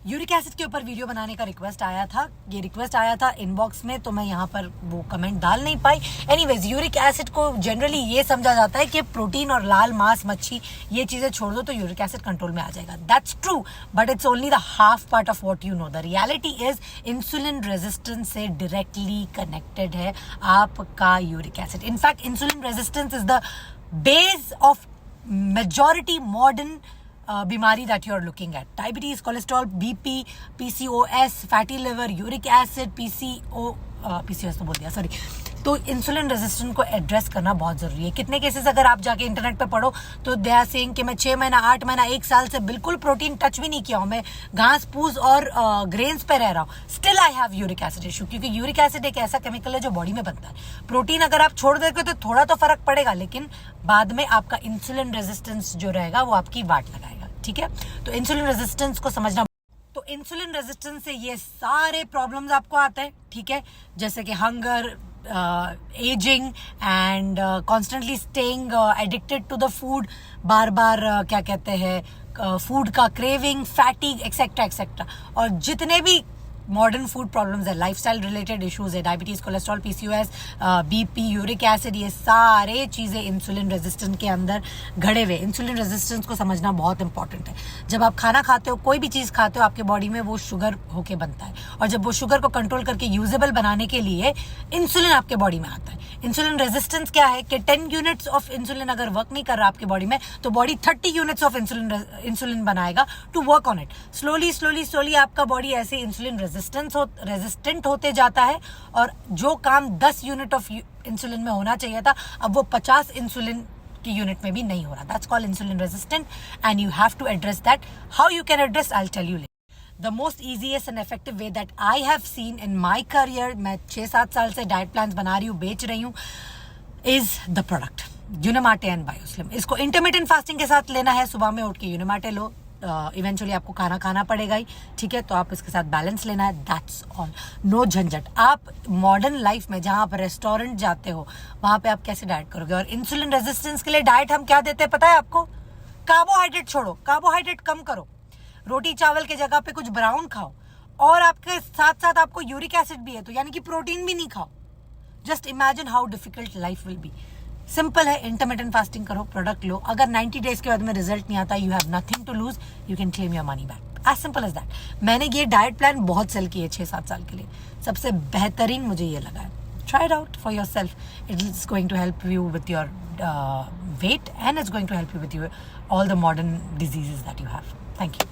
Uric acid के ऊपर video बनाने का रिक्वेस्ट आया था, ये रिक्वेस्ट आया था इनबॉक्स में, तो मैं यहाँ पर वो कमेंट डाल नहीं पाई। एनीवेज, यूरिक एसिड को जनरली ये समझा जाता है कि प्रोटीन और लाल मांस मच्छी ये चीजें छोड़ दो तो यूरिक एसिड कंट्रोल में आ जाएगा। That's true, but it's only the half part of what you know. The reality is insulin resistance से डायरेक्टली कनेक्टेड है आपका uric acid. In fact insulin resistance is the base of majority modern बीमारी that you are looking at. Diabetes, cholesterol, BP, PCOS, fatty liver, uric acid, PCOS तो बोल दिया, sorry. तो insulin resistance को address करना बहुत जरूरी है। कितने केसेस अगर आप जाके इंटरनेट पे पढ़ो तो दे आर सेइंग कि मैं 6 महीना, 8 महीना, 1 साल से बिल्कुल प्रोटीन टच भी नहीं किया हूं, मैं घास फूस और ग्रेन्स पे रह रहा हूं, still I have uric acid issue. क्योंकि यूरिक एसिड एक ऐसा केमिकल है जो बॉडी में बनता है। प्रोटीन अगर आप छोड़ देते तो थोड़ा तो फर्क पड़ेगा, लेकिन बाद में आपका इंसुलिन रेजिस्टेंस जो रहेगा वो आपकी वाट लगाएगा। ठीक है, तो इंसुलिन रेजिस्टेंस को समझना। तो इंसुलिन रेजिस्टेंस से ये सारे प्रॉब्लम्स आपको आते हैं, ठीक है, जैसे कि hunger, ageing and constantly staying addicted to the food, बार बार क्या कहते हैं फूड का क्रेविंग, फैटिग, एक्सेट्रा एक्सेट्रा। और जितने भी मॉडर्न फूड प्रॉब्लम्स है, लाइफस्टाइल रिलेटेड इश्यूज है, diabetes, cholesterol, PCOS, BP, uric acid, ये सारे चीजें इंसुलिन रेजिस्टेंस के अंदर घड़े हुए। इंसुलिन रेजिस्टेंस को समझना बहुत इंपॉर्टेंट है। जब आप खाना खाते हो, कोई भी चीज खाते हो, आपके बॉडी में वो शुगर होके बनता है, और जब वो शुगर को कंट्रोल करके यूजेबल बनाने के लिए इंसुलिन आपके बॉडी में आता है। इंसुलिन रेजिस्टेंस क्या है कि 10 यूनिट्स ऑफ इंसुलिन अगर वर्क नहीं कर रहा आपके बॉडी में, तो बॉडी 30 यूनिट्स ऑफ इंसुलिन बनाएगा to work on it. Slowly आपका बॉडी ऐसे इंसुलिन रेजिस्टेंट होते जाता है, और जो काम 10 यूनिट ऑफ इंसुलिन में होना चाहिए था, अब वो 50 इंसुलिन की यूनिट में भी नहीं हो रहा। That's called insulin resistant, and you have to address that. How you can address, I will tell you later. The most easiest and effective way that I have seen in my career, मैं 6-7 साल से diet plans बना रही हूँ, बेच रही हूँ, is the product यूनिमाटे and बायोस्लिम। इसको इंटरमिटेंट फास्टिंग के साथ लेना है। सुबह में उठ के यूनिमाटे लो, इवेंचुअली आपको खाना पड़ेगा ही, ठीक है, तो आप इसके साथ बैलेंस लेना है। दैट्स ऑल, नो झंझट। आप मॉडर्न लाइफ में जहां आप रेस्टोरेंट जाते हो, वहां पे आप कैसे डाइट करोगे? और इंसुलिन रेजिस्टेंस के लिए डाइट हम क्या देते हैं पता है आपको? कार्बोहाइड्रेट छोड़ो, कार्बोहाइड्रेट कम करो, रोटी चावल के जगह पे कुछ ब्राउन खाओ, और आपके साथ साथ आपको यूरिक एसिड भी है, तो यानी कि प्रोटीन भी नहीं खाओ। Just imagine how difficult life will be. Simple है, इंटरमिटेंट फास्टिंग करो, प्रोडक्ट लो। अगर 90 डेज के बाद में रिजल्ट नहीं आता, you have nothing to lose, you can claim your money back, as simple as that. मैंने ये डाइट प्लान बहुत सेल किए 6-7 साल के लिए, सबसे बेहतरीन मुझे ये लगा है। Try it out for yourself, it is going to help you with your weight, and it's going to help you with your all the modern diseases that you have. Thank you.